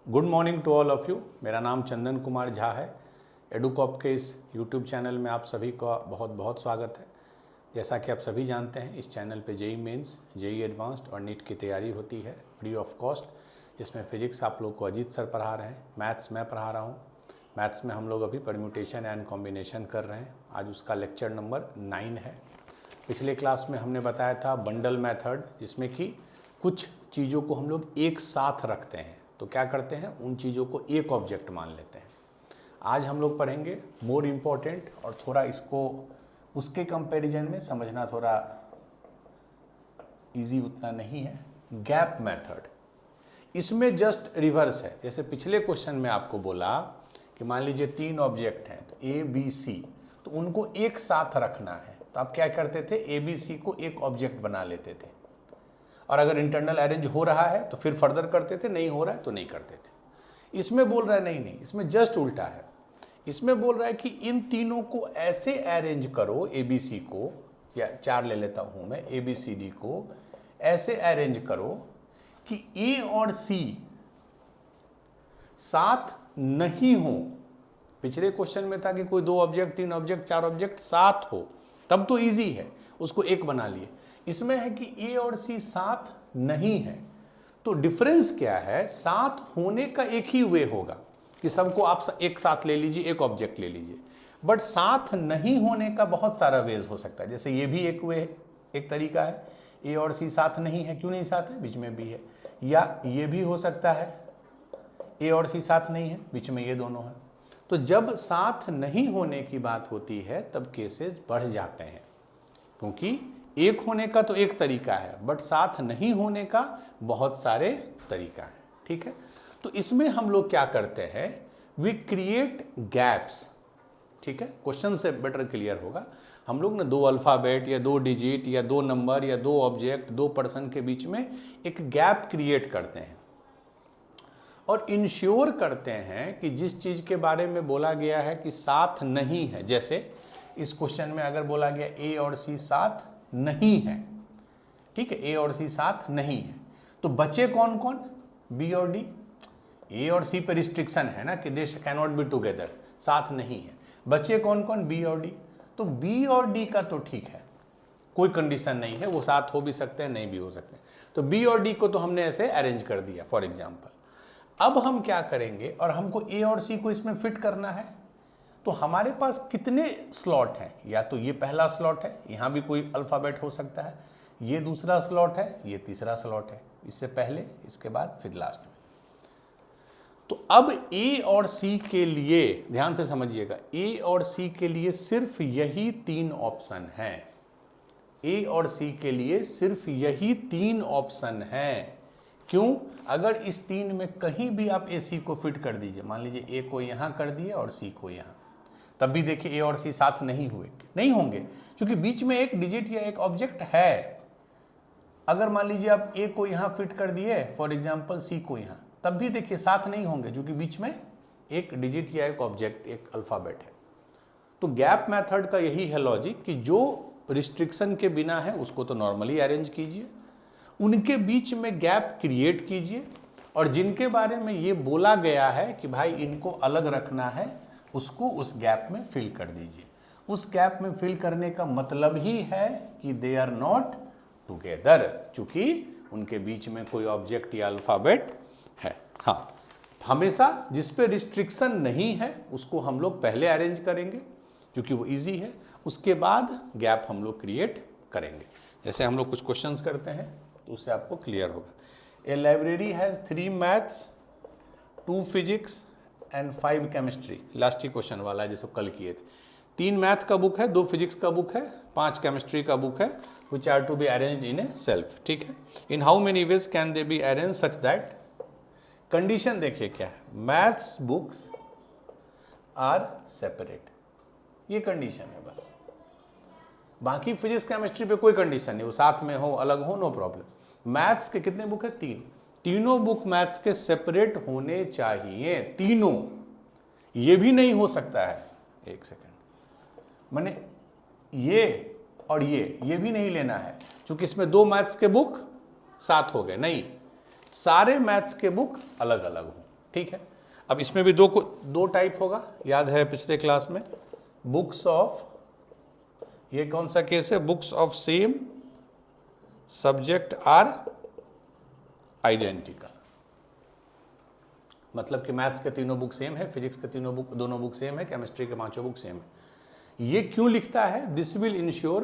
Good morning to all of you. मेरा नाम चंदन कुमार झा है। एडुकॉप के इस यूट्यूब चैनल में आप सभी का बहुत बहुत स्वागत है। जैसा कि आप सभी जानते हैं, इस चैनल पे जेई मेंस, जेई एडवांस्ड और नीट की तैयारी होती है फ्री ऑफ कॉस्ट, जिसमें फ़िज़िक्स आप लोग को अजीत सर पढ़ा रहे हैं, मैथ्स मैं पढ़ा रहा हूँ। मैथ्स में हम लोग अभी परम्यूटेशन एंड कॉम्बिनेशन कर रहे हैं। आज उसका लेक्चर नंबर 9 है। पिछले क्लास में हमने बताया था बंडल मेथड, जिसमें कि कुछ चीज़ों को हम लोग एक साथ रखते हैं। तो क्या करते हैं, उन चीज़ों को एक ऑब्जेक्ट मान लेते हैं। आज हम लोग पढ़ेंगे मोर इम्पॉर्टेंट और थोड़ा इसको उसके कंपैरिजन में समझना थोड़ा इजी उतना नहीं है, गैप मेथड। इसमें जस्ट रिवर्स है। जैसे पिछले क्वेश्चन में आपको बोला कि मान लीजिए 3 ऑब्जेक्ट हैं, तो ए बी सी, तो उनको एक साथ रखना है। तो आप क्या करते थे, ए बी सी को एक ऑब्जेक्ट बना लेते थे, और अगर इंटरनल अरेंज हो रहा है तो फिर फर्दर करते थे, नहीं हो रहा है तो नहीं करते थे। इसमें बोल रहा है नहीं, इसमें जस्ट उल्टा है। इसमें बोल रहा है कि इन तीनों को ऐसे अरेंज करो, ए बी सी को, या 4 ले लेता हूं मैं, ए बी सी डी को ऐसे अरेंज करो कि ए और सी साथ नहीं हो। पिछले क्वेश्चन में था कि कोई 2 ऑब्जेक्ट, 3 ऑब्जेक्ट, 4 ऑब्जेक्ट साथ हो, तब तो इजी है, उसको एक बना लिए। इसमें है कि ए और सी साथ नहीं है। तो डिफरेंस क्या है, साथ होने का एक ही वे होगा कि सबको आप एक साथ ले लीजिए, एक ऑब्जेक्ट ले लीजिए। बट साथ नहीं होने का बहुत सारा वेज हो सकता है। जैसे ये भी एक वे, एक तरीका है, ए और सी साथ नहीं है। क्यों नहीं साथ है, बीच में बी है। या ये भी हो सकता है, ए और सी साथ नहीं है, बीच में ये दोनों है। तो जब साथ नहीं होने की बात होती है तब केसेस बढ़ जाते हैं, क्योंकि एक होने का तो एक तरीका है, बट साथ नहीं होने का बहुत सारे तरीका है। ठीक है, तो इसमें हम लोग क्या करते हैं, वी क्रिएट गैप्स। ठीक है, क्वेश्चन से बेटर क्लियर होगा। हम लोग ना 2 अल्फ़ाबेट या 2 डिजिट या 2 नंबर या 2 ऑब्जेक्ट, 2 पर्सन के बीच में एक गैप क्रिएट करते हैं और इंश्योर करते हैं कि जिस चीज़ के बारे में बोला गया है कि साथ नहीं है, जैसे इस क्वेश्चन में अगर बोला गया ए और सी साथ नहीं है, ठीक है, ए और सी साथ नहीं है, तो बचे कौन कौन, बी और डी। ए और सी पे रिस्ट्रिक्शन है ना कि दे कैनॉट बी टुगेदर, साथ नहीं है। बचे कौन कौन, बी और डी। तो बी और डी का तो ठीक है, कोई कंडीशन नहीं है, वो साथ हो भी सकते हैं, नहीं भी हो सकते हैं। तो बी और डी को तो हमने ऐसे अरेंज कर दिया फॉर एग्जाम्पल। अब हम क्या करेंगे, और हमको ए और सी को इसमें फिट करना है, तो हमारे पास कितने स्लॉट हैं, या तो ये पहला स्लॉट है, यहाँ भी कोई अल्फ़ाबेट हो सकता है, ये दूसरा स्लॉट है, ये तीसरा स्लॉट है, इससे पहले, इसके बाद, फिर लास्ट में। तो अब ए और सी के लिए ध्यान से समझिएगा, ए और सी के लिए सिर्फ यही 3 ऑप्शन हैं। ए और सी के लिए सिर्फ यही 3 ऑप्शन हैं। क्यों, अगर इस 3 में कहीं भी आप ए सी को फिट कर दीजिए, मान लीजिए ए को यहाँ कर दिए और सी को यहाँ, तब भी देखिए ए और सी साथ नहीं हुए, नहीं होंगे, क्योंकि बीच में एक डिजिट या एक ऑब्जेक्ट है। अगर मान लीजिए आप ए को यहाँ फिट कर दिए, फॉर एग्जांपल सी को यहाँ, तब भी देखिए साथ नहीं होंगे, क्योंकि बीच में एक डिजिट या एक ऑब्जेक्ट, एक अल्फ़ाबेट है। तो गैप मेथड का यही है लॉजिक कि जो रिस्ट्रिक्शन के बिना है उसको तो नॉर्मली अरेंज कीजिए, उनके बीच में गैप क्रिएट कीजिए, और जिनके बारे में ये बोला गया है कि भाई इनको अलग रखना है, उसको उस गैप में फिल कर दीजिए। उस गैप में फिल करने का मतलब ही है कि दे आर नॉट टुगेदर, चूंकि उनके बीच में कोई ऑब्जेक्ट या अल्फ़ाबेट है। हाँ, हमेशा जिस पे रिस्ट्रिक्शन नहीं है उसको हम लोग पहले अरेंज करेंगे, क्योंकि वो इजी है, उसके बाद गैप हम लोग क्रिएट करेंगे। जैसे हम लोग कुछ क्वेश्चंस करते हैं तो उससे आपको क्लियर होगा। A library has 3 maths, 2 physics and 5 chemistry. Last ही क्वेश्चन वाला है जैसे कल किए थे। 3 मैथ का बुक है, 2 फिजिक्स का बुक है, 5 केमिस्ट्री का बुक है, which are to be arrange in a shelf. ठीक है, in how many ways can they be arrange such that. Condition देखिए क्या है, मैथ्स बुक्स आर सेपरेट, ये कंडीशन है बस। बाकी फिजिक्स केमिस्ट्री पे कोई कंडीशन नहीं, वो साथ में हो, अलग हो, नो प्रॉब्लम। मैथ्स के कितने बुक है, 3, तीनों बुक मैथ्स के सेपरेट होने चाहिए, तीनों। ये भी नहीं हो सकता है, एक सेकंड, मैंने ये और ये भी नहीं लेना है, क्योंकि इसमें 2 मैथ्स के बुक साथ हो गए, नहीं, सारे मैथ्स के बुक अलग अलग हों। ठीक है। अब इसमें भी दो टाइप होगा, याद है पिछले क्लास में, बुक्स ऑफ, ये कौन सा केस है, books of same subject are identical, मतलब कि मैथ्स के तीनों बुक सेम है, फिजिक्स के दोनों बुक सेम है, केमिस्ट्री के 5 बुक सेम है। ये क्यों लिखता है, दिस विल इंश्योर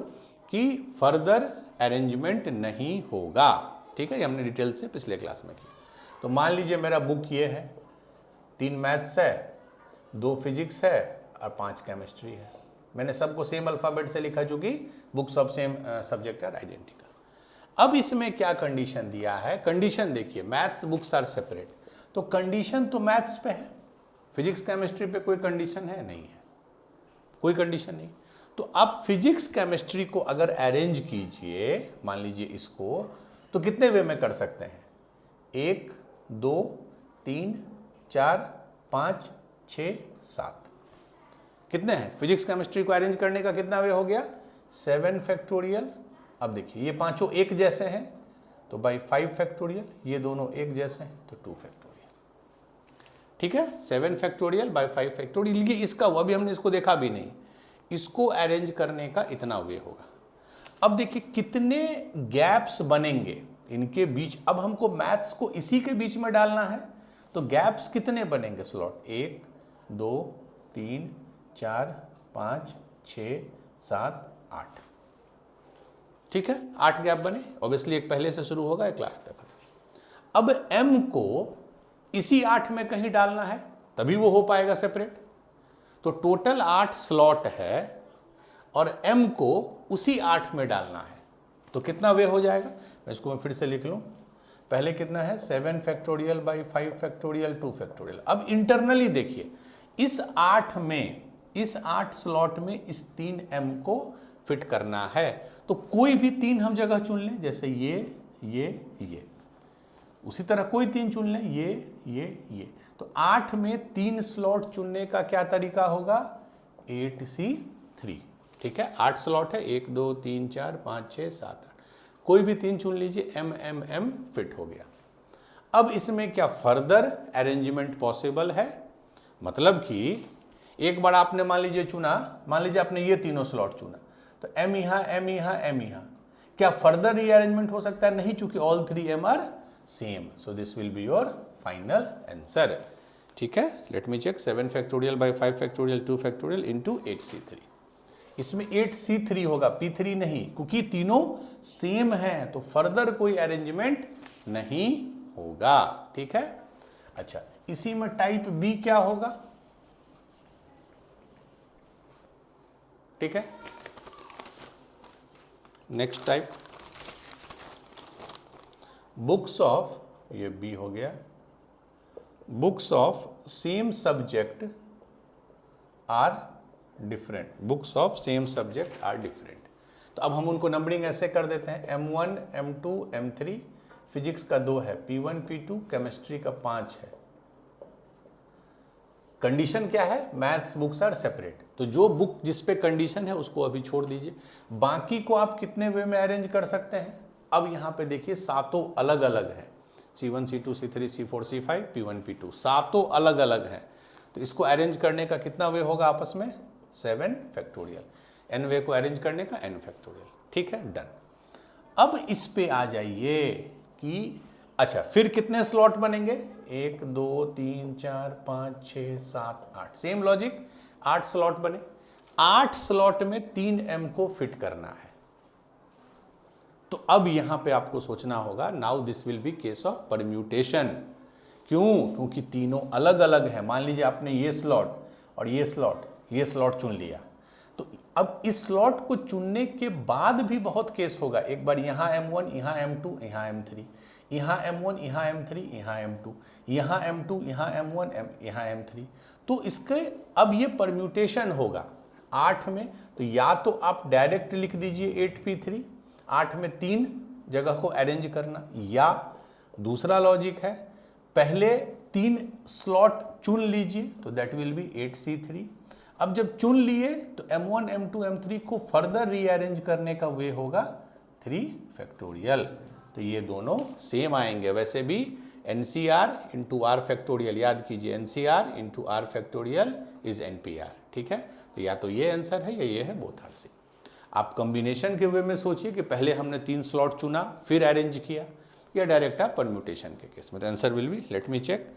कि फर्दर अरेंजमेंट नहीं होगा, ठीक है। ये हमने डिटेल से पिछले क्लास में किया। तो मान लीजिए मेरा बुक ये है, 3 मैथ्स है, 2 फिजिक्स है और 5 केमिस्ट्री है। मैंने सबको सेम अल्फाबेट से लिखा, चूंकि books of same subject are identical. अब इसमें क्या कंडीशन दिया है, कंडीशन देखिए, मैथ्स बुक्स आर सेपरेट, तो कंडीशन तो मैथ्स पे है, फिजिक्स केमिस्ट्री पे कोई कंडीशन है नहीं है, कोई कंडीशन नहीं। तो अब फिजिक्स केमिस्ट्री को अगर अरेंज कीजिए, मान लीजिए इसको, तो कितने वे में कर सकते हैं, 1 2 3 4 5 6 7, कितने हैं, फिजिक्स केमिस्ट्री को अरेंज करने का कितना वे हो गया, 7 फैक्टोरियल। अब देखिए ये पांचों एक जैसे हैं तो बाई 5 फैक्टोरियल, ये दोनों एक जैसे हैं तो 2 फैक्टोरियल, ठीक है। 7 फैक्टोरियल बाई 5 फैक्टोरियल, ये इसका हुआ, अभी हमने इसको देखा भी नहीं, इसको अरेंज करने का इतना वे होगा। अब देखिए कितने गैप्स बनेंगे इनके बीच, अब हमको मैथ्स को इसी के बीच में डालना है, तो गैप्स कितने बनेंगे, स्लॉट 1 2 3 4 5 6 7 8, ठीक है, 8 गैप बने। ऑब्वियसली एक पहले से शुरू होगा, एक लास्ट तक। अब m को इसी 8 में कहीं डालना है, तभी वो हो पाएगा सेपरेट। तो टोटल 8 स्लॉट है और m को उसी 8 में डालना है, तो कितना वे हो जाएगा, इसको मैं फिर से लिख लूं, पहले कितना है, 7 फैक्टोरियल बाई 5 फैक्टोरियल 2 फैक्टोरियल। अब इंटरनली देखिए, इस 8 में, इस 8 स्लॉट में इस 3m को फिट करना है, तो कोई भी 3 हम जगह चुन लें, जैसे ये, उसी तरह कोई 3 चुन लें, ये। तो 8 में 3 स्लॉट चुनने का क्या तरीका होगा, 8C3, ठीक है। 8 स्लॉट है, 1 2 3 4 5 6 7 8, कोई भी 3 चुन लीजिए, m फिट हो गया। अब इसमें क्या फर्दर अरेंजमेंट पॉसिबल है, मतलब कि एक बार आपने मान लीजिए चुना, मान लीजिए आपने ये तीनों स्लॉट चुना, तो m यहाँ, m यहाँ, m यहाँ, क्या फर्दर रीअरेंजमेंट हो सकता है, नहीं, चूंकि all 3m are same, so this will be your final answer, ठीक है। Let me check, 7 factorial by 5 factorial 2 factorial into 8C3, इसमें 8C3 होगा, P3 नहीं, क्योंकि तीनों सेम हैं, तो फर्दर कोई अरेंजमेंट नहीं होगा, ठीक है। अच्छा, इसी में टाइप बी क्या होगा, ठीक है। नेक्स्ट टाइप, बुक्स ऑफ, ये बी हो गया, books of same subject are different, books of same subject are different. तो अब हम उनको नंबरिंग ऐसे कर देते हैं, M1 M2 M3, फिजिक्स का 2 है, P1 P2, केमिस्ट्री का 5 है। कंडीशन क्या है, मैथ्स बुक्स आर सेपरेट, तो जो बुक जिस पे कंडीशन है उसको अभी छोड़ दीजिए, बाकी को आप कितने वे में अरेंज कर सकते हैं। अब यहाँ पे देखिए सातों अलग अलग है, C1 C2 C3 C4 C5 P1 P2, सातों अलग अलग हैं, तो इसको अरेंज करने का कितना वे होगा आपस में, 7 फैक्टोरियल, n वे को अरेंज करने का n फैक्टोरियल, ठीक है, डन। अब इस पे आ जाइए कि अच्छा फिर कितने स्लॉट बनेंगे, 1 2 3 4 5 6 7 8, सेम लॉजिक, 8 स्लॉट बने, 8 स्लॉट में 3m को फिट करना है। तो अब यहां पे आपको सोचना होगा, now this will B case of permutation, क्यों, क्योंकि तीनों अलग अलग हैं। मान लीजिए आपने ये स्लॉट और ये स्लॉट चुन लिया, तो अब इस स्लॉट को चुनने के बाद भी बहुत केस होगा, एक बार यहाँ M1 यहाँ M2 यहाँ M3, यहाँ M1 यहाँ M3 यहाँ M2, यहाँ M2 यहाँ M1 यहाँ M3, तो इसके अब ये परम्यूटेशन होगा 8 में, तो या तो आप डायरेक्ट लिख दीजिए 8P3, 8 में 3 जगह को अरेंज करना, या दूसरा लॉजिक है पहले 3 स्लॉट चुन लीजिए, तो दैट विल बी 8C3। अब जब चुन लिए तो M1 M2 M3 को फर्दर रीअरेंज करने का वे होगा 3 फैक्टोरियल, तो ये दोनों सेम आएंगे। वैसे भी NCR इंटू आर फैक्टोरियल, याद कीजिए NCR into r factorial is NPR, ठीक है। तो या तो ये आंसर है या ये है, बोथ आर सी। आप कॉम्बिनेशन के वे में सोचिए कि पहले हमने 3 स्लॉट चुना फिर अरेंज किया, या डायरेक्ट आप परम्यूटेशन के केस में, तो answer will be, let me check,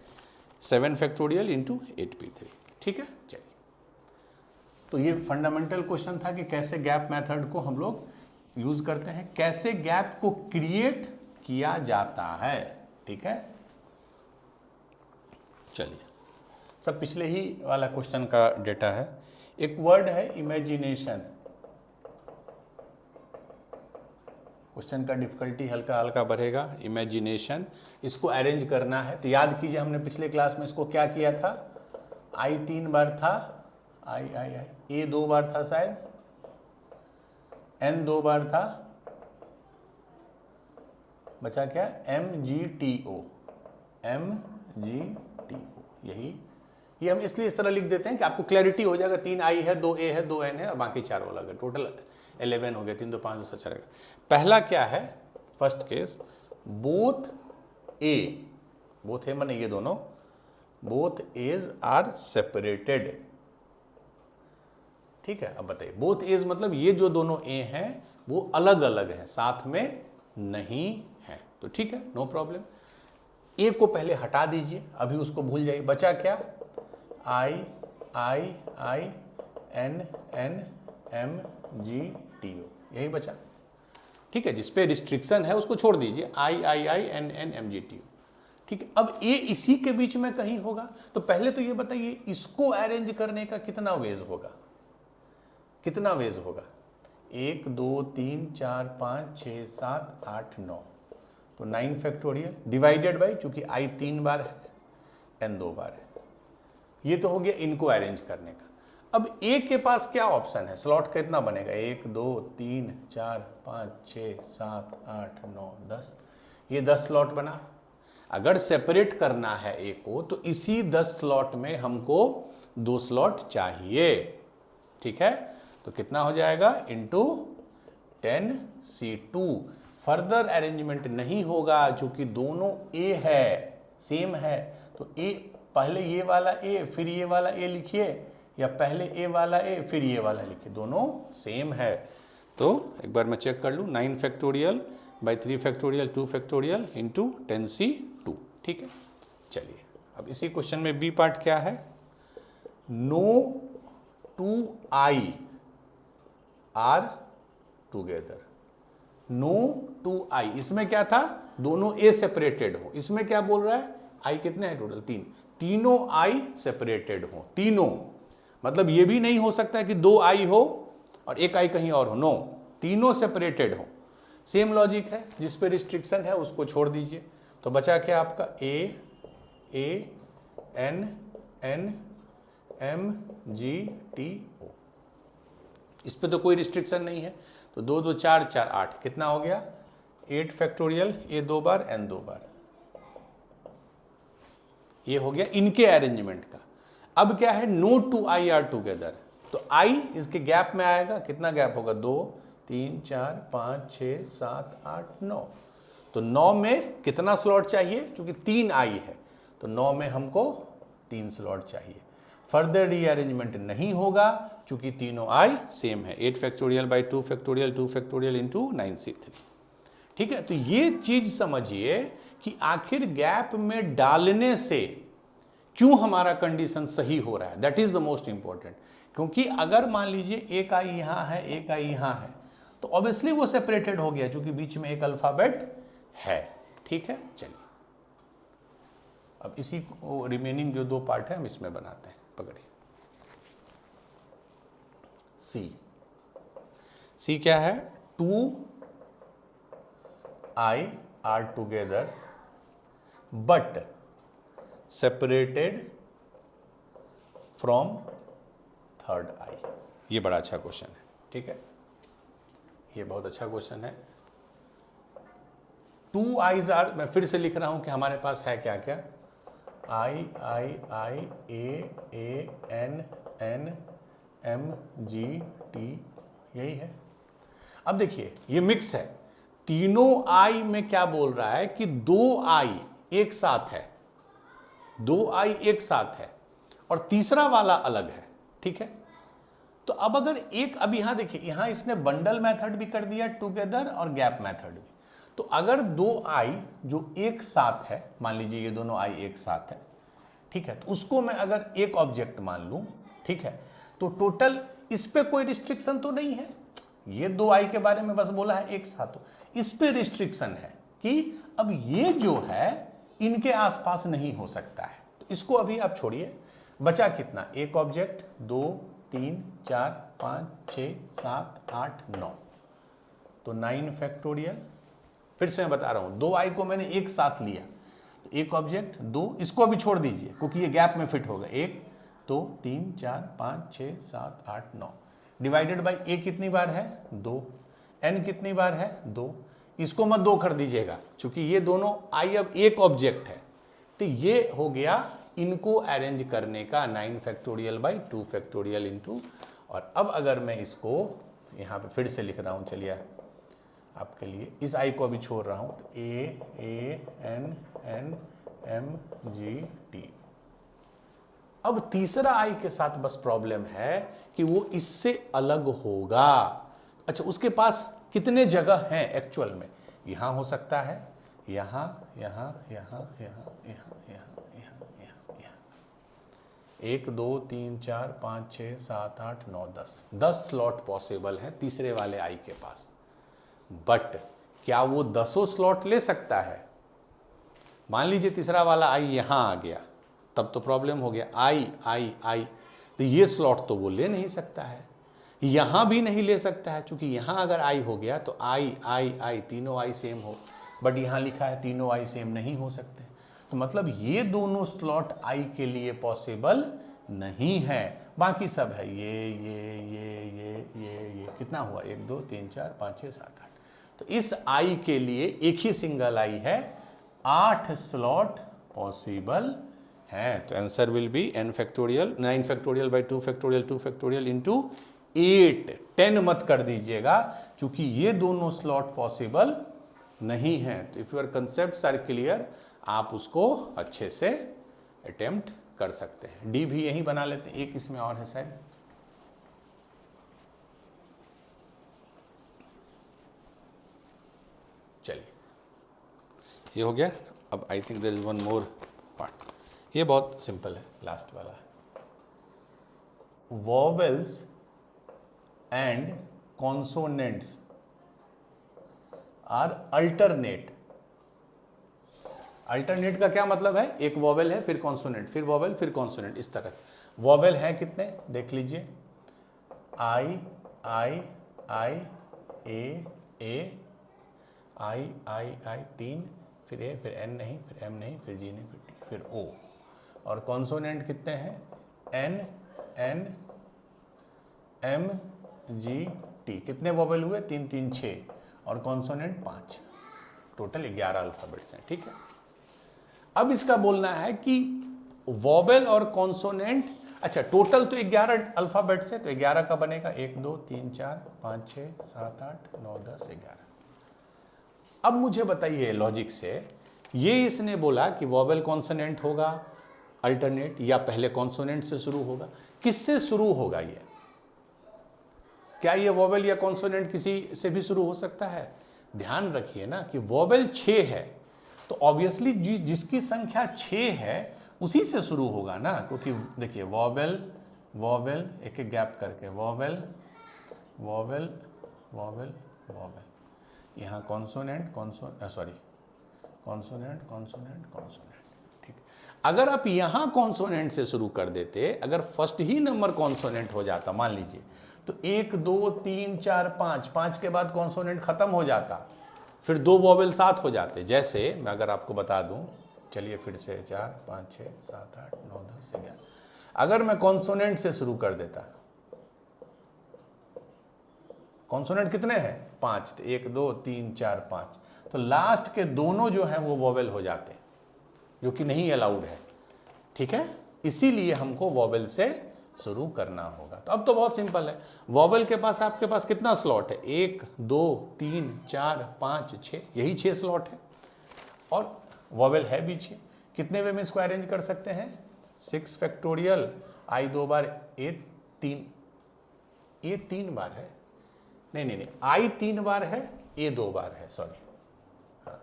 7 factorial into 8p3, ठीक है। चलिए, तो ये फंडामेंटल क्वेश्चन था कि कैसे गैप मेथड को हम लोग यूज करते हैं, कैसे गैप को क्रिएट किया जाता है, ठीक है। चलिए, सब पिछले ही वाला क्वेश्चन का डेटा है। एक वर्ड है इमेजिनेशन, क्वेश्चन का डिफिकल्टी हल्का हल्का बढ़ेगा। इमेजिनेशन, इसको अरेंज करना है, तो याद कीजिए हमने पिछले क्लास में इसको क्या किया था, आई 3 बार था, आई आई आई, ए 2 बार था शायद, एन 2 बार था, बचा क्या, MGTO, यही, ये हम इसलिए इस तरह लिख देते हैं कि आपको क्लैरिटी हो जाएगा। 3 आई है, 2 ए है, 2 एन है और बाकी 4 वो अलग है, टोटल 11 हो गया, 3 2 5 2 रहेगा। पहला क्या है, फर्स्ट केस, बोथ है माने ये दोनों, बोथ एज आर सेपरेटेड, ठीक है। अब बताइए, बोथ एज मतलब ये जो दोनों ए हैं वो अलग अलग हैं, साथ में नहीं है, तो ठीक है, नो प्रॉब्लम। ए को पहले हटा दीजिए, अभी उसको भूल जाइए, बचा क्या, I I I N N M G T O, यही बचा, ठीक है। जिसपे रिस्ट्रिक्शन है उसको छोड़ दीजिए, I I I N N M G T O, ठीक है। अब ए इसी के बीच में कहीं होगा, तो पहले तो ये बताइए इसको अरेंज करने का कितना वेज होगा, कितना वेज होगा, 1 2 3 4 5 6 7 8 9, तो 9 फैक्टोरियल डिवाइडेड बाई, चूंकि आई 3 बार है, एन 2 बार है, ये तो हो गया इनको अरेंज करने का। अब ए के पास क्या ऑप्शन है, स्लॉट कितना बनेगा, 1 2 3 4 5 6 7 8 9 10, ये 10 स्लॉट बना। अगर सेपरेट करना है ए को, तो इसी 10 स्लॉट में हमको 2 स्लॉट चाहिए, ठीक है। तो कितना हो जाएगा, इंटू 10C2। फर्दर अरेंजमेंट नहीं होगा, चूंकि दोनों ए है, सेम है, तो ए पहले ये वाला ए फिर ये वाला ए लिखिए, या पहले ए वाला ए फिर ये वाला लिखिए, दोनों सेम है। तो एक बार मैं चेक कर लूँ, 9 factorial by 3 factorial 2 factorial into 10C2, ठीक है। चलिए, अब इसी क्वेश्चन में बी पार्ट क्या है, no 2i are together, no 2i, इसमें क्या था, दोनों ए सेपरेटेड हो, इसमें क्या बोल रहा है, आई कितने हैं टोटल, 3, तीनों आई सेपरेटेड हो, तीनों, मतलब ये भी नहीं हो सकता है कि 2 आई हो और 1 आई कहीं और हो, नो, तीनों सेपरेटेड हो। सेम लॉजिक है, जिस पे रिस्ट्रिक्शन है उसको छोड़ दीजिए, तो बचा क्या आपका, A N N M G T O, इस पे तो कोई रिस्ट्रिक्शन नहीं है, तो 2 2 4 4 8, कितना हो गया, 8 फैक्टोरियल, ए 2 बार एन 2 बार, ये हो गया इनके अरेंजमेंट का। अब क्या है, नो 2i आर टूगेदर, तो i इसके गैप में आएगा, कितना गैप होगा, 2 3 4 5 6 7 8 9, तो 9 में कितना स्लॉट चाहिए, क्योंकि 3 i है, तो 9 में हमको 3 स्लॉट चाहिए। फर्दर रीअरेंजमेंट नहीं होगा, चूंकि तीनों i सेम है, 8 factorial by 2 factorial 2 factorial into 9C3, ठीक है। तो ये चीज समझिए कि आखिर गैप में डालने से क्यों हमारा कंडीशन सही हो रहा है, that is the most important. क्योंकि अगर मान लीजिए एक आई यहां है, एक आई यहां है, तो ऑब्वियसली वो सेपरेटेड हो गया, क्योंकि बीच में एक अल्फाबेट है, ठीक है। चलिए, अब इसी को रिमेनिंग जो 2 पार्ट है हम इसमें बनाते हैं, पकड़िए। सी क्या है, 2i are together but separated from 3rd i, ये बड़ा अच्छा क्वेश्चन है, ठीक है, ये बहुत अच्छा क्वेश्चन है। 2 i's आर, मैं फिर से लिख रहा हूं कि हमारे पास है क्या क्या, I I I A N N M G T, यही है। अब देखिए ये मिक्स है, तीनों आई में क्या बोल रहा है कि 2 आई एक साथ है, 2 आई एक साथ है और तीसरा वाला अलग है, ठीक है। तो अब अगर एक, अब यहां देखिए, यहां इसने बंडल मेथड भी कर दिया टुगेदर और गैप मेथड भी। तो अगर 2 आई जो एक साथ है, मान लीजिए ये दोनों आई एक साथ है, ठीक है, तो उसको मैं अगर एक ऑब्जेक्ट मान लूं, ठीक है, तो टोटल इस पे कोई रिस्ट्रिक्शन तो नहीं है, ये 2 आई के बारे में बस बोला है एक साथ, तो इस पे रिस्ट्रिक्शन है कि अब ये जो है इनके आसपास नहीं हो सकता है। तो इसको अभी आप छोड़िए, बचा कितना, एक ऑब्जेक्ट, 2 3 4 5 6 7 8 9, तो 9 फैक्टोरियल। फिर से मैं बता रहा हूं, 2 आई को मैंने एक साथ लिया, तो एक ऑब्जेक्ट, 2, इसको अभी छोड़ दीजिए क्योंकि ये गैप में फिट होगा, 1 2 3 4 5 6 7 8 9 डिवाइडेड बाई ए कितनी बार है, 2, एन कितनी बार है, 2, इसको मत 2 कर दीजिएगा क्योंकि ये दोनों आई अब एक ऑब्जेक्ट है। तो ये हो गया इनको अरेंज करने का 9 फैक्टोरियल बाई 2 फैक्टोरियल इंटू, और अब अगर मैं इसको यहाँ पे फिर से लिख रहा हूँ, चलिए आपके लिए, इस आई को अभी छोड़ रहा हूँ, तो A N N M G T. अब तीसरा आई के साथ बस प्रॉब्लम है कि वो इससे अलग होगा। अच्छा, उसके पास कितने जगह हैं एक्चुअल में, यहां हो सकता है, यहां यहां यहां यहां यहां यहां यहां यहां, 1 2 3 4 5 6 7 8 9 10 स्लॉट पॉसिबल है तीसरे वाले आई के पास। बट क्या वो 10 स्लॉट ले सकता है? मान लीजिए तीसरा वाला आई यहां आ गया, तब तो प्रॉब्लम हो गया, आई आई आई, तो ये स्लॉट तो वो ले नहीं सकता है, यहां भी नहीं ले सकता है, क्योंकि यहां अगर आई हो गया तो आई आई आई तीनों आई सेम हो, बट यहां लिखा है तीनों आई सेम नहीं हो सकते, तो मतलब ये दोनों स्लॉट आई के लिए पॉसिबल नहीं है, बाकी सब है, ये कितना हुआ, 1 2 3 4 5 6 7 8, तो इस आई के लिए एक ही सिंगल आई है, 8 स्लॉट पॉसिबल है। तो answer will B n factorial 9 factorial by 2 factorial 2 factorial into 8, 10 मत कर दीजिएगा क्योंकि ये दोनों स्लॉट पॉसिबल नहीं है। तो if your concepts are clear, आप उसको अच्छे से अटेम्प्ट कर सकते हैं। डी भी यही बना लेते हैं, एक इसमें और है शायद, चलिए ये हो गया। अब I think there is one more part, ये बहुत सिंपल है, लास्ट वाला है, vowels and consonants are alternate. Alternate का क्या मतलब है, एक वॉवेल है फिर कॉन्सोनेंट फिर वॉवेल फिर कॉन्सोनेंट, इस तरह। वॉवेल है कितने देख लीजिए, आई I I A I I आई 3, फिर ए, फिर एन नहीं, फिर एम नहीं, फिर जी नहीं, फिर टी, फिर ओ। और कॉन्सोनेंट कितने हैं, N N M G T, कितने वॉवेल हुए, 3 3 6, और कॉन्सोनेंट 5, टोटल 11 अल्फाबेट्स हैं, ठीक है। अब इसका बोलना है कि वॉवेल और कॉन्सोनेंट, अच्छा टोटल तो 11 अल्फाबेट्स है, तो 11 का बनेगा, 1 2 3 4 5 6 7 8 9 10 11। अब मुझे बताइए लॉजिक से, ये इसने बोला कि वॉवेल कॉन्सोनेंट होगा अल्टरनेट, या पहले कॉन्सोनेंट से शुरू होगा, किससे शुरू होगा ये, क्या ये वॉवेल या कॉन्सोनेंट किसी से भी शुरू हो सकता है? ध्यान रखिए ना कि वॉवेल 6 है, तो ऑब्वियसली जिसकी संख्या 6 है उसी से शुरू होगा ना, क्योंकि देखिए वॉवेल वॉवेल एक एक गैप करके, वॉवेल वॉवेल वॉवेल वॉवेल, यहाँ कॉन्सोनेंट कॉन्सोनेंट कॉन्सोनेंट, ठीक। अगर आप यहाँ कॉन्सोनेंट से शुरू कर देते, अगर फर्स्ट ही नंबर कॉन्सोनेंट हो जाता मान लीजिए, तो 1 2 3 4 5 के बाद कॉन्सोनेंट खत्म हो जाता, फिर 2 वॉवेल साथ हो जाते। जैसे मैं अगर आपको बता दूं, चलिए फिर से 4 5 6 7 8 9 10 11, अगर मैं कॉन्सोनेंट से शुरू कर देता, कॉन्सोनेंट कितने हैं, 5, तो 1 2 3 4 5, तो लास्ट के दोनों जो हैं वो वॉवेल हो जाते, जो कि नहीं अलाउड है, ठीक है। इसीलिए हमको वॉवेल से शुरू करना होगा। तो अब तो बहुत सिंपल है, वॉवेल के पास आपके पास कितना स्लॉट है, 1 2 3 4 5 6, यही 6 स्लॉट है। और वॉवेल है बीच में, कितने वे में इसको अरेंज कर सकते हैं? 6 फैक्टोरियल आई 2 बार ए 3 बार है, नहीं आई 3 बार है, ए 2 बार है, सॉरी, हाँ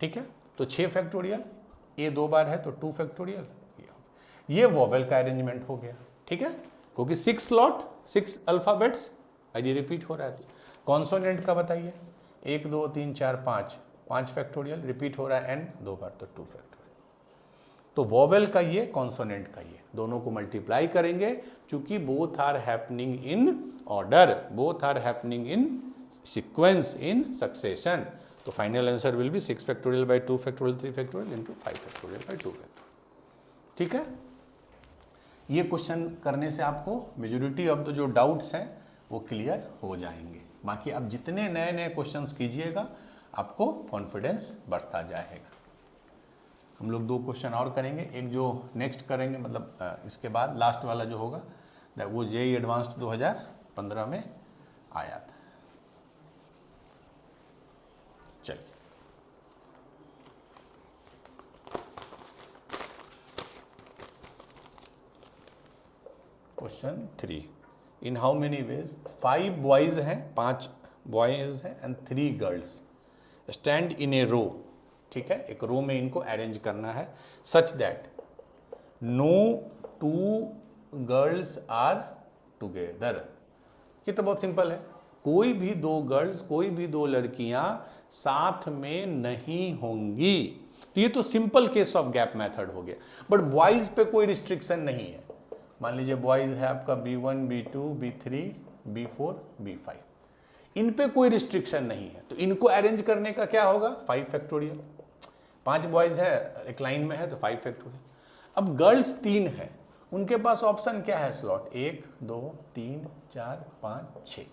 ठीक है। तो 6 फैक्टोरियल, ए 2 बार है तो 2 फैक्टोरियल, ये वॉवेल का अरेंजमेंट हो गया, ठीक है, क्योंकि 6 स्लॉट 6 अल्फाबेट्स ये रिपीट हो रहा है। कॉन्सोनेंट का बताइए, 1 2 3 4 5 फैक्टोरियल रिपीट हो रहा है n 2 बार तो 2 फैक्टोरियल। तो वॉवेल का ये, कॉन्सोनेंट का ये, दोनों को मल्टीप्लाई करेंगे, चूंकि both are happening in order, both are happening in sequence, in succession. तो final answer will be 6 factorial by 2 factorial 3 factorial into 5 factorial by 2 factorial, ठीक है। ये क्वेश्चन करने से आपको मेजॉरिटी ऑफ द जो डाउट्स हैं वो क्लियर हो जाएंगे। बाकी आप जितने नए नए क्वेश्चंस कीजिएगा आपको कॉन्फिडेंस बढ़ता जाएगा। हम लोग 2 क्वेश्चन और करेंगे, एक जो नेक्स्ट करेंगे मतलब इसके बाद लास्ट वाला जो होगा वो जेईई एडवांस्ड 2015 में आया था। चलिए question 3, in how many ways 5 boys हैं, 5 बॉयज हैं and 3 girls stand in a row, ठीक है, एक रो में इनको अरेंज करना है such that no 2 girls are together. ये तो बहुत सिंपल है, कोई भी 2 गर्ल्स, कोई भी 2 लड़कियां साथ में नहीं होंगी। तो ये तो simple case of gap method हो गया। बट बॉयज पे कोई रिस्ट्रिक्शन नहीं है। मान लीजिए बॉयज है आपका B1 B2 B3 B4 B5, इन पे कोई रिस्ट्रिक्शन नहीं है, तो इनको अरेंज करने का क्या होगा? 5 फैक्टोरियल। 5 बॉयज है, एक लाइन में है तो 5 फैक्टोरियल। अब गर्ल्स 3 है, उनके पास ऑप्शन क्या है? स्लॉट 1 2 3 4 5 6,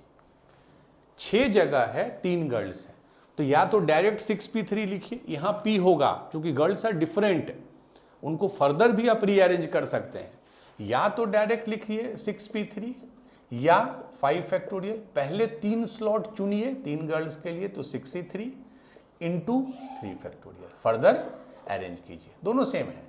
6 जगह है, 3 गर्ल्स है, तो या तो डायरेक्ट 6p3 लिखिए, यहां p होगा क्योंकि गर्ल्स आर डिफरेंट, उनको फर्दर भी आप रीअरेंज कर सकते हैं, या तो डायरेक्ट लिखिए 6p3 या 5 फैक्टोरियल। पहले 3 स्लॉट चुनिए 3 गर्ल्स के लिए, तो 6c3 into 3 factorial, further arrange कीजिए, दोनों सेम है।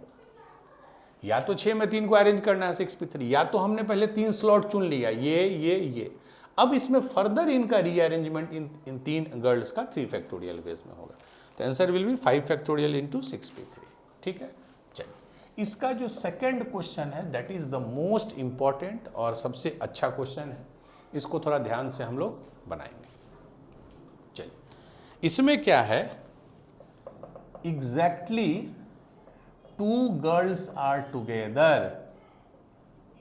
या तो 6 में 3 को अरेंज करना है 6p3, या तो हमने पहले 3 स्लॉट चुन लिया, ये। अब इसमें फर्दर इनका रीअरेंजमेंट इन 3 गर्ल्स का 3 फैक्टोरियल बेस में होगा। तो answer will be 5 factorial into 6p3, ठीक है। चलिए, इसका जो सेकंड क्वेश्चन है that is the most important और सबसे अच्छा क्वेश्चन है, इसको थोड़ा ध्यान से हम लोग बनाएंगे। चलिए, इसमें क्या है? Exactly 2 girls are together.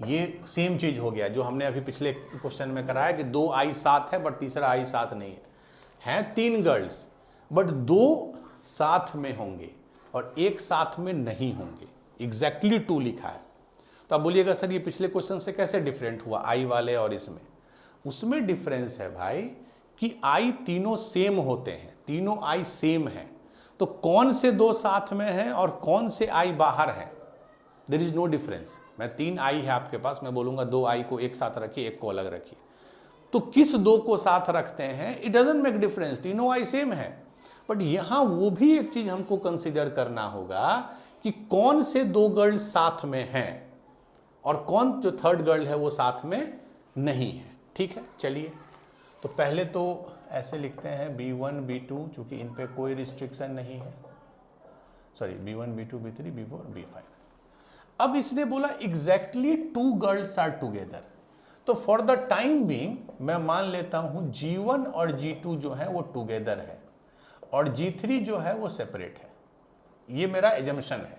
ये सेम चीज हो गया जो हमने अभी पिछले क्वेश्चन में कराया कि 2 आई साथ है बट तीसरा आई साथ नहीं है। हैं 3 गर्ल्स बट 2 साथ में होंगे और 1 साथ में नहीं होंगे। एग्जैक्टली 2 लिखा है। तो अब बोलिएगा सर ये पिछले क्वेश्चन से कैसे डिफरेंट हुआ आई वाले और इसमें? उसमें डिफरेंस है भाई कि आई तीनों सेम होते हैं, तीनों आई सेम है, तो कौन से 2 साथ में हैं और कौन से आई बाहर हैं, देयर इज नो डिफरेंस। मैं 3 आई है आपके पास, मैं बोलूंगा 2 आई को एक साथ रखिए, एक को अलग रखिए, तो किस 2 को साथ रखते हैं इट डजंट मेक डिफरेंस, तीनों आई सेम है। बट यहां वो भी एक चीज हमको कंसीडर करना होगा कि कौन से 2 गर्ल साथ में हैं और कौन जो 3rd गर्ल है वो साथ में नहीं है, ठीक है। चलिए, तो पहले तो ऐसे लिखते हैं B1 B2, चूंकि इन पे कोई रिस्ट्रिक्शन नहीं है, sorry B1 B2 B3 B4 B5। अब इसने बोला एग्जैक्टली 2 गर्ल्स आर टुगेदर, तो फॉर द टाइम बीइंग मैं मान लेता हूं G1 और G2 जो है वो टुगेदर है और G3 जो है वो सेपरेट है, ये मेरा एजम्पशन है।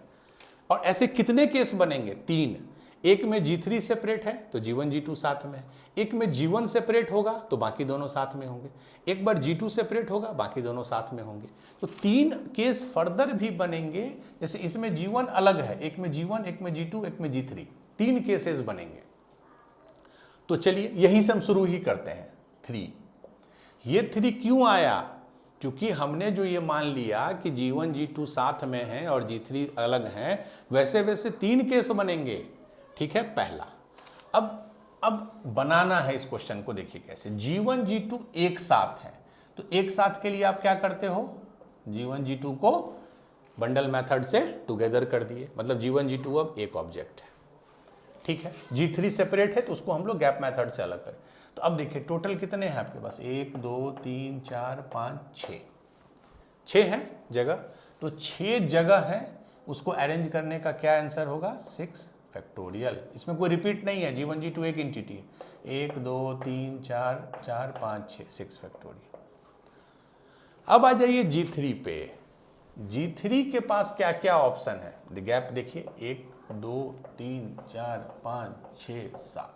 और ऐसे कितने केस बनेंगे? 3। एक में G3 सेपरेट है तो G1 G2 साथ में है, एक में G1 सेपरेट होगा तो बाकी दोनों साथ में होंगे, एक बार G2 सेपरेट होगा बाकी दोनों साथ में होंगे। तो 3 केस फर्दर भी बनेंगे, जैसे इसमें G1 अलग है, एक में G1 एक में G2 एक में G3, 3 केसेस बनेंगे। तो चलिए यही से हम शुरू ही करते हैं। 3, ये 3 क्यों आया? क्योंकि हमने जो ये मान लिया कि G1 G2 साथ में हैं और G3 अलग हैं, वैसे वैसे 3 केस बनेंगे, ठीक है। पहला, अब बनाना है इस क्वेश्चन को, देखिए कैसे। G1 G2 एक साथ है, तो एक साथ के लिए आप क्या करते हो? G1 G2 को बंडल मेथड से टुगेदर कर दिए, मतलब G1 G2 अब एक ऑब्जेक्ट है, ठीक है। G3 सेपरेट है तो उसको हम लोग गैप मेथड से अलग करें। तो अब देखिए टोटल कितने हैं आपके पास, 1 2 3 4 5 6, 6 है जगह। तो 6 जगह है, उसको अरेंज करने का क्या आंसर होगा, 6 फैक्टोरियल। इसमें कोई रिपीट नहीं है, G1 G2 एक एंटिटी है। 1 2 3 4 4 5 6, 6 फैक्टोरियल। अब आ जाइए G3 पे। G3 के पास क्या क्या ऑप्शन है, गैप देखिए, 1 2 3 4 5 6 7,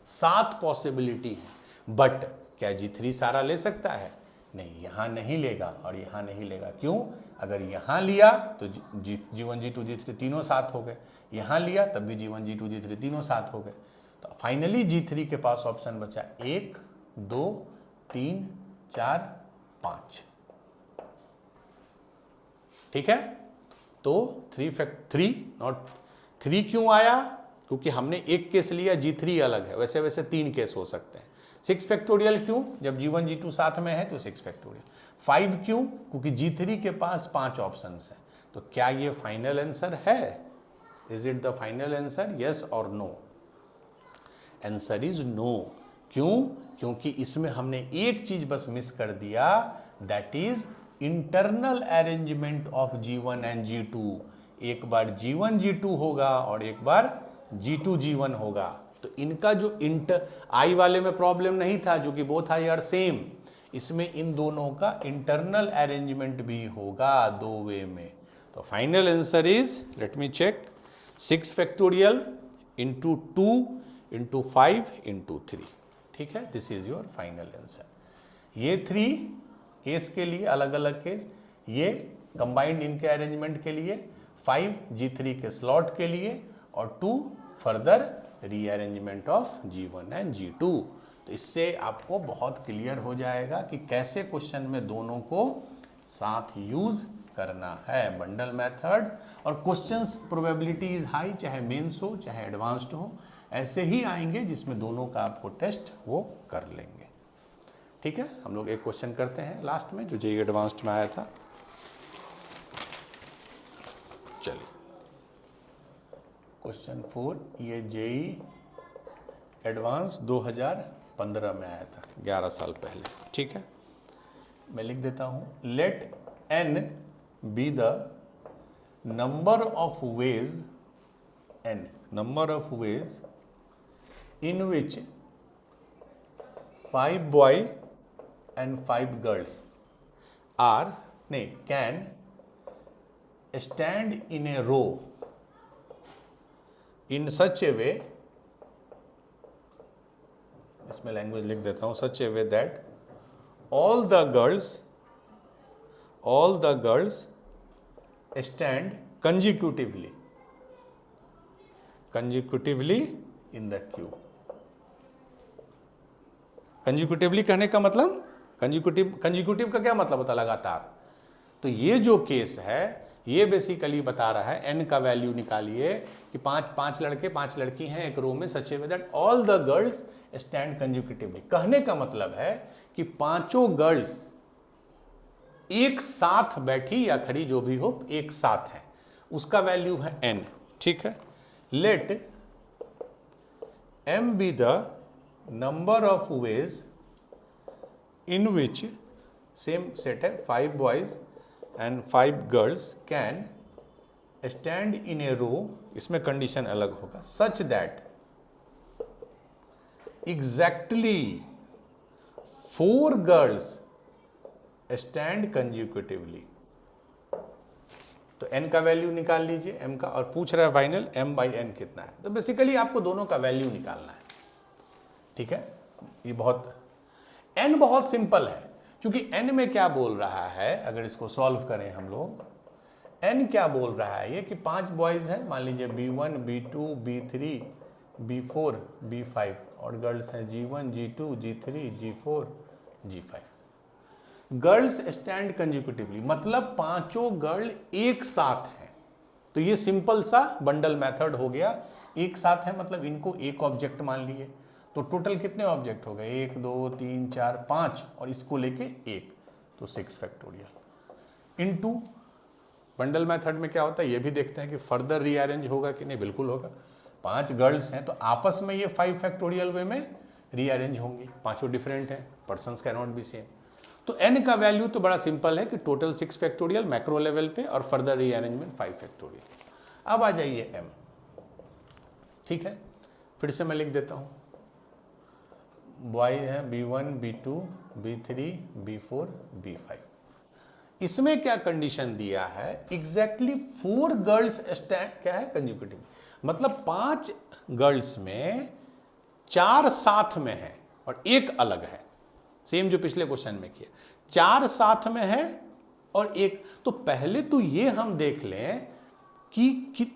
7 पॉसिबिलिटी है। बट क्या G3 सारा ले सकता है, नहीं, यहां नहीं लेगा और यहां नहीं लेगा। क्यों, अगर यहां लिया तो G1 G2 G3 तीनों साथ हो गए, यहां लिया तब भी G1 G2 G3 तीनों साथ हो गए। तो फाइनली G3 के पास ऑप्शन बचा 1 2 3 4 5, ठीक है। तो 3 नॉट 3 क्यों आया, क्योंकि हमने एक केस लिया, G3 अलग है, वैसे वैसे 3 केस हो सकते हैं। 6 फैक्टोरियल क्यों, जब G1 G2 साथ में है तो 6 फैक्टोरियल। 5 क्यों, क्योंकि G3 के पास 5 ऑप्शंस हैं। तो क्या ये फाइनल आंसर है, is it the final answer, yes और नो? Answer is no. क्यों, क्योंकि इसमें हमने एक चीज बस मिस कर दिया, that is internal arrangement of G1 and G2। एक बार G1 G2 होगा और एक बार G2 G1 होगा। तो इनका जो आई वाले में प्रॉब्लम नहीं था, जो कि बोथ आई आर सेम, इसमें इन दोनों का इंटरनल अरेंजमेंट भी होगा 2 वे में। तो final answer is, let me check, 6 factorial into 2 into 5 into 3, ठीक है। This is your final answer. ये 3 केस के लिए अलग अलग केस, ये कंबाइंड इनके अरेंजमेंट के लिए, 5 G3 के स्लॉट के लिए, और 2 further rearrangement of G1 and G2। तो इससे आपको बहुत क्लियर हो जाएगा कि कैसे क्वेश्चन में दोनों को साथ यूज करना है, बंडल मेथड। और क्वेश्चंस प्रोबेबिलिटी इज हाई, चाहे मेंस हो चाहे एडवांस्ड हो, ऐसे ही आएंगे जिसमें दोनों का आपको टेस्ट वो कर लेंगे, ठीक है। हम लोग एक क्वेश्चन करते हैं लास्ट में, जो जेई एडवांस्ड में आया था। चलिए क्वेश्चन 4, ये जेई एडवांस 2015 में आया था, 11 साल पहले, ठीक है। मैं लिख देता हूं, let n be the number of ways, n number of ways in which 5 boys and 5 girls can stand in a row in such a way, इसमें लैंग्वेज लिख देता हूं, such a way that all the girls stand consecutively in the queue। Consecutively कहने का मतलब, consecutive का क्या मतलब होता है, लगातार। तो ये जो केस है, ये बेसिकली बता रहा है, n का वैल्यू निकालिए कि 5 लड़के 5 लड़की हैं एक रो में, such way that all the girls stand consecutively. कहने का मतलब है कि 5 गर्ल्स एक साथ बैठी या खड़ी, जो भी हो, एक साथ है, उसका वैल्यू है n, ठीक है। Let m be the number of ways in which, same set है, 5 boys and 5 girls can stand in a row, इसमें कंडीशन अलग होगा, such that exactly 4 girls stand consecutively। तो n का वैल्यू निकाल लीजिए, m का, और पूछ रहा है फाइनल m/n कितना है। तो बेसिकली आपको दोनों का वैल्यू निकालना है, ठीक है। ये n बहुत सिंपल है, क्योंकि n में क्या बोल रहा है, अगर इसको सॉल्व करें हम लोग, n क्या बोल रहा है ये, कि 5 बॉयज हैं, मान लीजिए B1 B2 B3 B4 B5, और गर्ल्स हैं G1 G2 G3 G4 G5। Girls stand consecutively, मतलब 5 गर्ल एक साथ हैं। तो ये सिंपल सा बंडल मेथड हो गया, एक साथ है मतलब इनको एक ऑब्जेक्ट मान लिए। तो टोटल कितने ऑब्जेक्ट हो गए, 1 2 3 4 5, और इसको लेके 1, तो 6 फैक्टोरियल। इनटू बंडल मेथड में क्या होता है ये भी देखते हैं कि फर्दर रीअरेंज होगा कि नहीं, बिल्कुल होगा। 5 गर्ल्स हैं तो आपस में ये 5 फैक्टोरियल वे में रीअरेंज होंगी, पांचों डिफरेंट हैं, persons can not be same. तो n का वैल्यू तो बड़ा सिंपल है कि टोटल 6 फैक्टोरियल मैक्रो लेवल पे और फर्दर रीअरेंजमेंट 5 फैक्टोरियल। अब आ जाइए m, ठीक है, फिर से मैं लिख देता हूं। बॉय है B1 B2 B3 B4 B5। इसमें क्या कंडीशन दिया है, एग्जैक्टली 4 गर्ल्स स्टैंड क्या है कंज्यूकेटिव, मतलब 5 गर्ल्स में 4 साथ में है और 1 अलग है, सेम जो पिछले क्वेश्चन में किया, 4 साथ में है और 1। तो पहले तो ये हम देख लें कि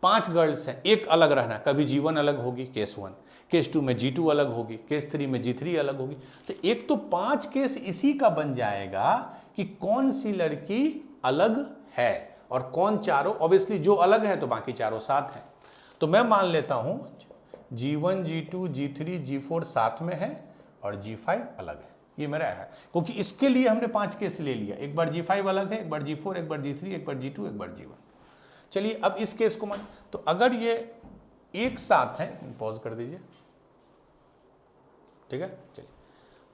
5 गर्ल्स हैं, 1 अलग रहना, कभी G1 अलग होगी केस 1, केस 2 में G2 अलग होगी, केस 3 में G3 अलग होगी। तो एक तो 5 केस इसी का बन जाएगा कि कौन सी लड़की अलग है और कौन चारों, ऑब्वियसली जो अलग है तो बाकी चारों साथ हैं। तो मैं मान लेता हूं G1 G2 G3 G4 साथ में है और G5 अलग है, ये मेरा है, क्योंकि इसके लिए हमने 5 केस ले लिया, एक बार G5 अलग है, एक बार G4, एक बार G3, एक बार G2, एक बार G1। चलिए अब इस केस को मान, तो अगर ये एक साथ है, पॉज कर दीजिए, ठीक है, चलिए,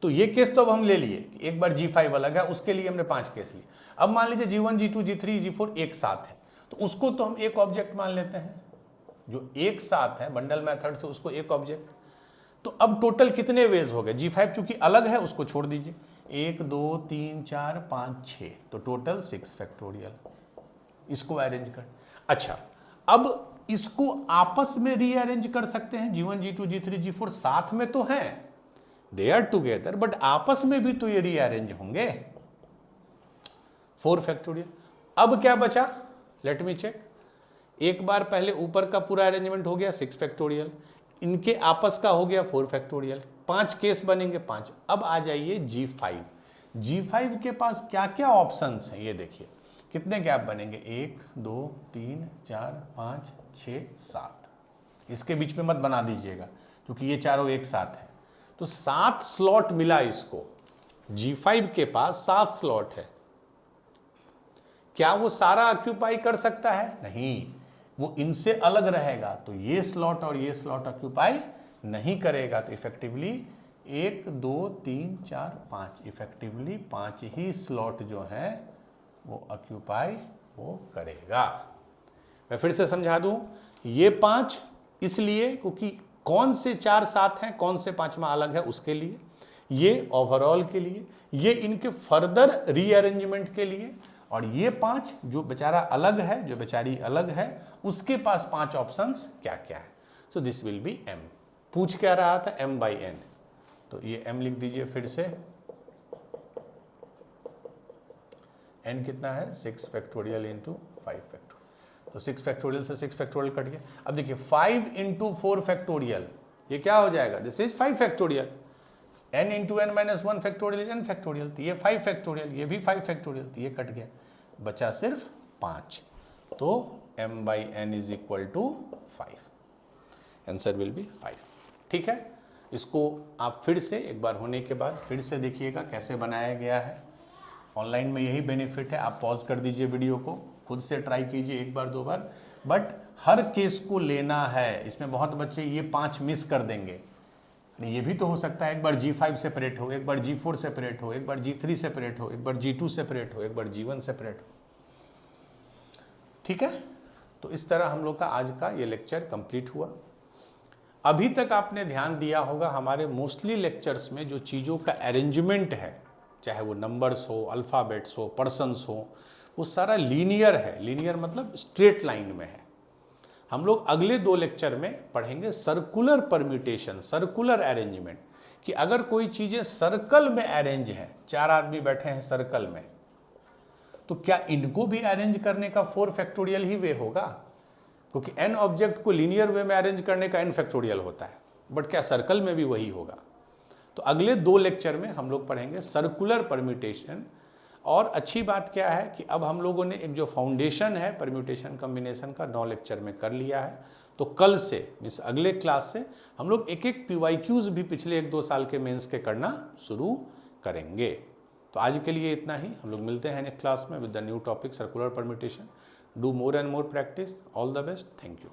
तो ये केस तो अब हम ले लिए, एक बार G5 अलग है, उसके लिए हमने 5 केस लिए। अब मान लीजिए G1 G2 G3 G4 एक साथ है, तो उसको तो हम एक ऑब्जेक्ट मान लेते हैं, जो एक साथ है बंडल मेथड से उसको एक ऑब्जेक्ट। तो अब टोटल कितने वेज हो गए, G5 चूंकि अलग है उसको छोड़ दीजिए, 1 2 3 4 5 6, तो टोटल 6 फैक्टोरियल, इसको अरेंज कर। अच्छा, अब इसको आपस में रीअरेंज कर सकते हैं, G1 G2 G3 G4 साथ में तो हैं, दे आर टुगेदर, बट आपस में भी तो ये रीअरेंज होंगे, 4 फैक्टोरियल। अब क्या बचा, लेट मी चेक, एक बार पहले ऊपर का पूरा अरेंजमेंट हो गया 6 फैक्टोरियल, इनके आपस का हो गया 4 फैक्टोरियल, 5 केस बनेंगे 5। अब आ जाइए G5, G5 के पास क्या क्या ऑप्शंस हैं ये देखिए, कितने गैप बनेंगे, 1 2 3 4 5 6 7, इसके बीच में मत बना दीजिएगा क्योंकि ये चारों एक साथ है। तो 7 स्लॉट मिला इसको, G5 के पास 7 स्लॉट है। क्या वो सारा ऑक्यूपाई कर सकता है, नहीं, वो इनसे अलग रहेगा, तो ये स्लॉट और ये स्लॉट ऑक्यूपाई नहीं करेगा। तो इफेक्टिवली 1 2 3 4 5, इफेक्टिवली 5 ही स्लॉट जो है वो ऑक्यूपाई वो करेगा। मैं फिर से समझा दूं, ये 5 इसलिए क्योंकि कौन से 4 साथ हैं, कौन से 5वां अलग है उसके लिए, ये ओवरऑल के लिए, ये इनके फर्दर रीअरेंजमेंट के लिए, और ये 5 जो बेचारा अलग है, जो बेचारी अलग है, उसके पास 5 ऑप्शंस क्या क्या है। सो दिस विल बी m। पूछ क्या रहा था, m/n, तो ये m लिख दीजिए फिर से, n कितना है 6 फैक्टोरियल इंटू 5 फैक्टोरियल, तो 6 फैक्टोरियल से 6 फैक्टोरियल कट गया। अब देखिए 5 इंटू 4 फैक्टोरियल, ये क्या हो जाएगा, this is 5 factorial, n into n minus 1 factorial n factorial, तो ये 5 फैक्टोरियल, ये भी 5 फैक्टोरियल, तो ये कट गया, बचा सिर्फ 5। तो m/n is equal to 5, answer will be 5। ठीक है, इसको आप फिर से एक बार होने के बाद फिर से देखिएगा कैसे बनाया गया है। ऑनलाइन में यही बेनिफिट है, आप पॉज कर दीजिए वीडियो को, खुद से ट्राई कीजिए एक बार 2 बार, बट हर केस को लेना है। इसमें बहुत बच्चे ये 5 मिस कर देंगे, ये भी तो हो सकता है एक बार G5 सेपरेट हो, एक बार G4 सेपरेट हो, एक बार G3 सेपरेट हो, एक बार G2 सेपरेट हो, एक बार G1 सेपरेट हो। ठीक है, तो इस तरह हम लोग का आज का ये लेक्चर कंप्लीट हुआ। अभी तक आपने ध्यान दिया होगा हमारे मोस्टली लेक्चर्स में जो चीज़ों का अरेंजमेंट है, चाहे वो नंबर्स हो, अल्फ़ाबेट्स हो, पर्सन्स हो, वो सारा लीनियर है। लीनियर मतलब स्ट्रेट लाइन में है। हम लोग अगले 2 लेक्चर में पढ़ेंगे सर्कुलर परम्यूटेशन, सर्कुलर अरेंजमेंट, कि अगर कोई चीज़ें सर्कल में अरेंज हैं, 4 आदमी बैठे हैं सर्कल में, तो क्या इनको भी अरेंज करने का 4 फैक्टोरियल ही वे होगा, क्योंकि n ऑब्जेक्ट को लीनियर वे में अरेंज करने का n फैक्टोरियल होता है, बट क्या सर्कल में भी वही होगा। तो अगले 2 लेक्चर में हम लोग पढ़ेंगे सर्कुलर परम्यूटेशन। और अच्छी बात क्या है कि अब हम लोगों ने एक जो फाउंडेशन है परम्यूटेशन कॉम्बिनेशन का 9 लेक्चर में कर लिया है। तो कल से मीन्स अगले क्लास से हम लोग एक PYQs भी पिछले 1-2 साल के मेंस के करना शुरू करेंगे। तो आज के लिए इतना ही, हम लोग मिलते हैं नेक्स्ट क्लास में with the new topic circular permutation. Do more and more practice. All the best. Thank you.